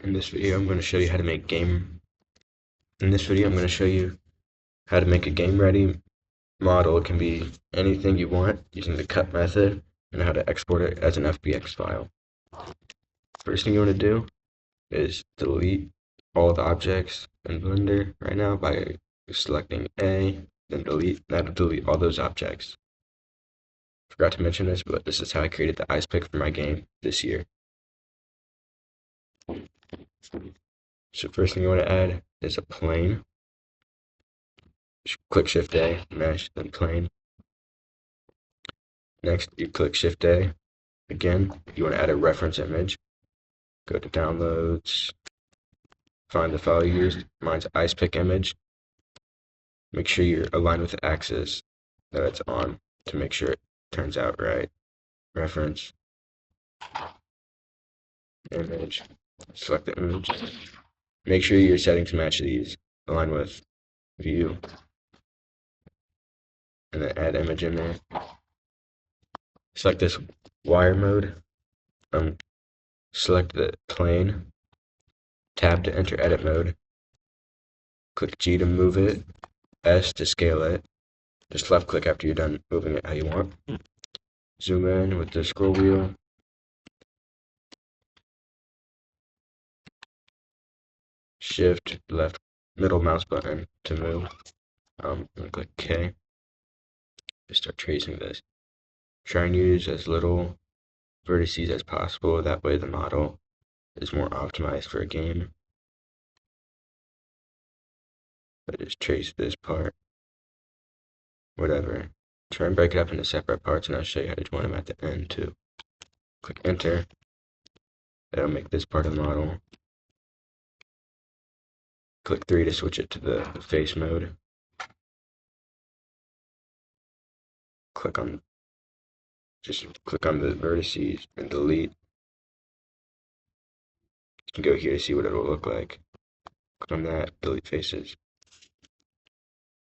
In this video, I'm going to show you how to make a game-ready model. It can be anything you want using the cut method, and how to export it as an FBX file. First thing you want to do is delete all the objects in Blender right now by selecting A, then delete. That'll delete all those objects. Forgot to mention this, but this is how I created the ice pick for my game this year. So first thing you want to add is a plane. Click Shift A, mesh, then plane. Next, you click Shift A. Again, you want to add a reference image. Go to Downloads, find the file you used. Mine's ice pick image. Make sure you're aligned with the axis that it's on to make sure it turns out right. Reference, image, select the image. Make sure your settings match these. Align with view, and then add image in there. Select this wire mode. Select the plane. Tab to enter edit mode. Click G to move it. S to scale it. Just left click after you're done moving it how you want. Zoom in with the scroll wheel. Shift left middle mouse button to move. And click K. Just start tracing this. Try and use as little vertices as possible. That way the model is more optimized for a game. I just trace this part. Whatever. Try and break it up into separate parts, and I'll show you how to join them at the end too. Click enter. That'll make this part of the model. Click 3 to switch it to the face mode. Just click on the vertices and delete. You can go here to see what it will look like. Click on that, delete faces.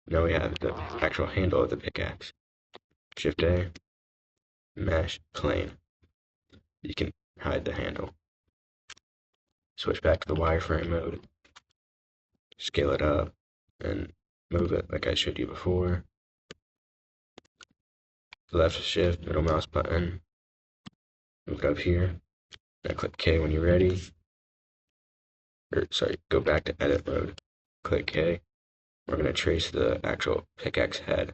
Now we have the actual handle of the pickaxe. Shift A, mesh, plane. You can hide the handle. Switch back to the wireframe mode. Scale it up and move it like I showed you before. Left shift, middle mouse button. Move it up here. Now click K when you're ready. Go back to edit mode. Click K. We're going to trace the actual pickaxe head.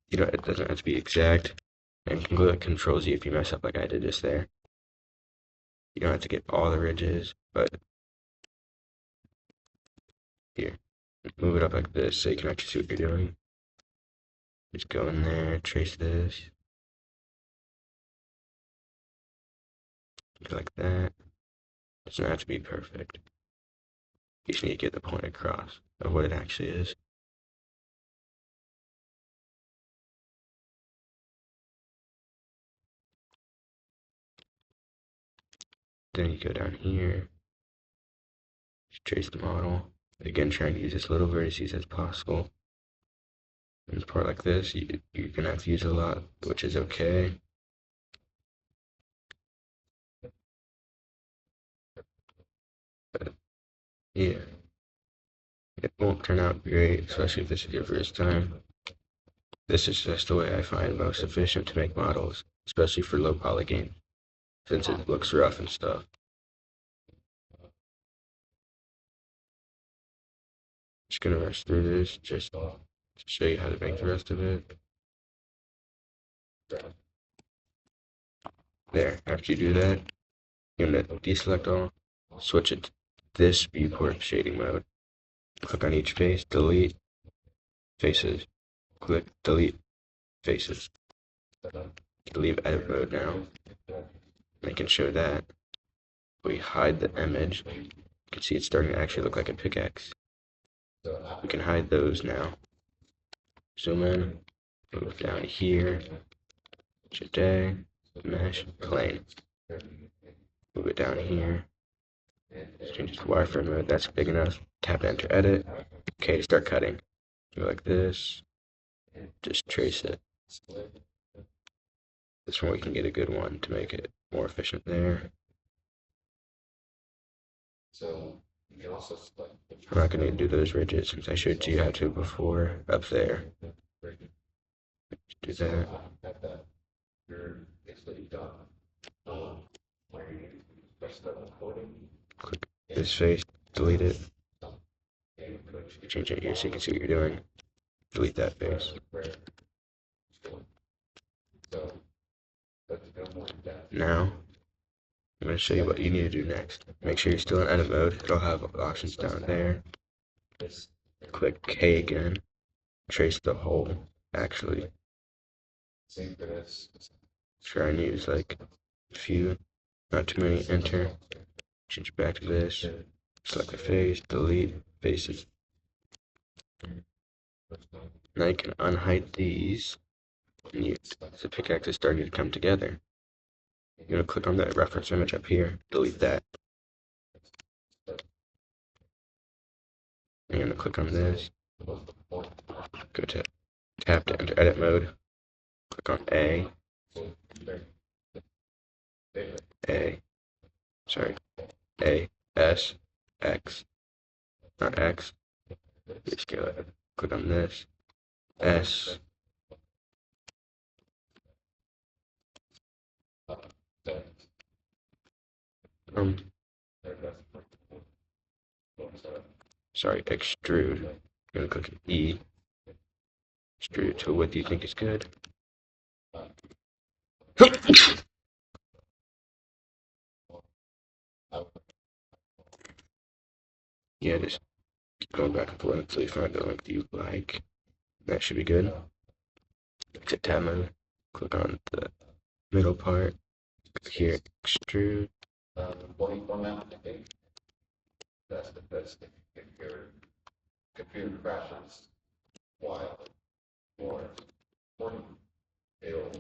It doesn't have to be exact. And you can go to Control Z if you mess up like I did just there. You don't have to get all the ridges, but here. Move it up like this so you can actually see what you're doing. Just go in there, trace this. Like that. Doesn't have to be perfect. You just need to get the point across of what it actually is. Then you go down here, trace the model. Again, trying to use as little vertices as possible. In a part like this, you're going to have to use a lot, which is okay. But, yeah. It won't turn out great, especially if this is your first time. This is just the way I find most efficient to make models, especially for low poly games, since it looks rough and stuff. Just gonna rush through this just to show you how to make the rest of it. There, after you do that, you're gonna deselect all, switch it to this viewport shading mode. Click on each face, delete faces. Click delete faces. Leave edit mode now. I can show that. We hide the image. You can see it's starting to actually look like a pickaxe. We can hide those now. Zoom in, move down here, Shift A, mesh, plane. Move it down here. Change it to wireframe mode. That's big enough. Tap enter edit. Okay, to start cutting. Go like this. Just trace it. This one we can get a good one to make it more efficient there. I'm not going to do those ridges since I showed you how to before up there. Do that. Click this face, delete it. Change it here so you can see what you're doing. Delete that face. Now, I'm going to show you what you need to do next. Make sure you're still in edit mode. It'll have options down there. Click K again. Trace the hole, actually. Try and use like a few, not too many. Enter. Change back to this. Select the face, delete faces. Now you can unhide these. And the pickaxe is starting to come together. You're going to click on that reference image up here, delete that. You're going to click on this, go to tab to enter edit mode, click on A, S, X, not X, rescale it, click on this, S, extrude. You're going to click E, extrude it to a width you think is good. Yeah, just keep going back and forth until you find the length you like. That should be good. Exit tab mode. Click on the middle part. Click here, extrude. Computer crashes while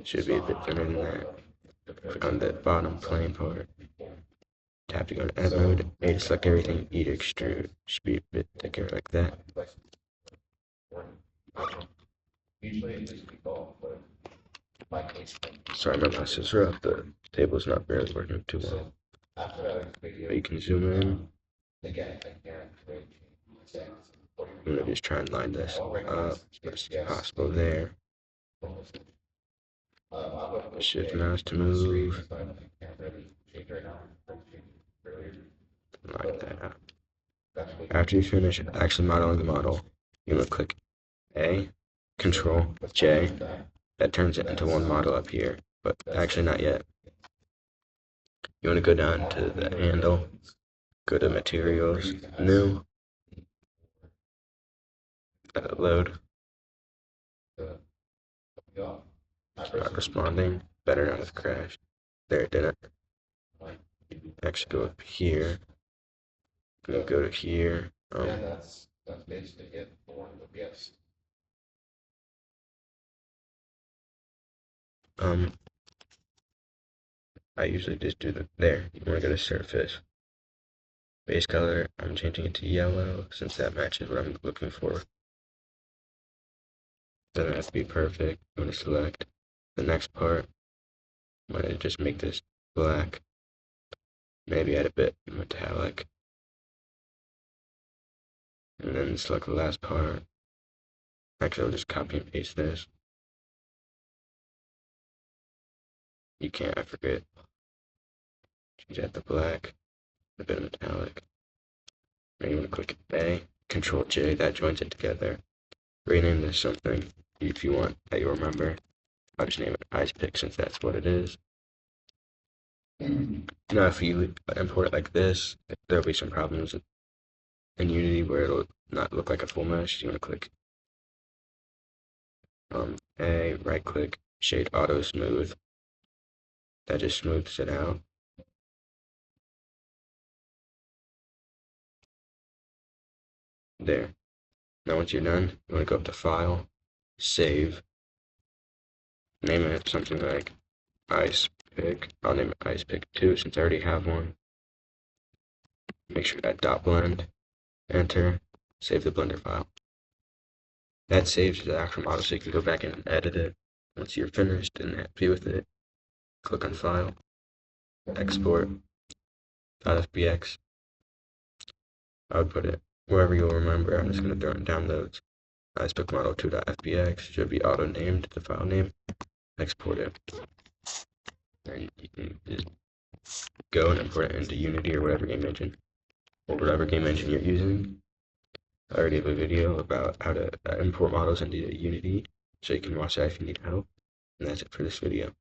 should be a bit thinner than that. Click on the bottom plane part. Tap to go to edit mode. A to select everything. E to extrude. Should be a bit thicker like that. Sorry, my mouse is rough. The table's not barely working too well. But you can zoom in. I'm gonna just try and line this up as possible there. Shift mouse to move. Like that. After you finish actually modeling the model, you're gonna click A, Control J. That turns it into one model up here, but actually not yet. You want to go down to the handle, go to Materials, New, load. It's not responding. Better not have crashed. There, it didn't. Actually, go up here. Go to here. That's basically it for the yes. I usually just do there. You want to go to surface. Base color, I'm changing it to yellow since that matches what I'm looking for. Doesn't have to be perfect. I'm going to select the next part. I'm going to just make this black. Maybe add a bit metallic. And then select the last part. Actually, I'll just copy and paste this. You can't, I forget. Change that to black. A bit of metallic. Now you want to click A, Control J, that joins it together. Rename this something if you want that you'll remember. I'll just name it Ice Pick since that's what it is. Now if you import it like this, there'll be some problems in Unity where it'll not look like a full mesh. You want to click A, right click, Shade Auto Smooth. That just smooths it out. There. Now once you're done, you want to go up to File, Save, name it something like Ice Pick. I'll name it Ice Pick 2 since I already have one. Make sure that dot blend, enter, save the Blender file. That saves the actual model so you can go back in and edit it. Once you're finished and happy with it, click on File, Export, .fbx, I would put it wherever you'll remember. I'm just going to throw in downloads. icepickmodel2.fbx should be auto named the file name. Export it. And you can just go and import it into Unity or whatever game engine you're using. I already have a video about how to import models into Unity, so you can watch that if you need help. And that's it for this video.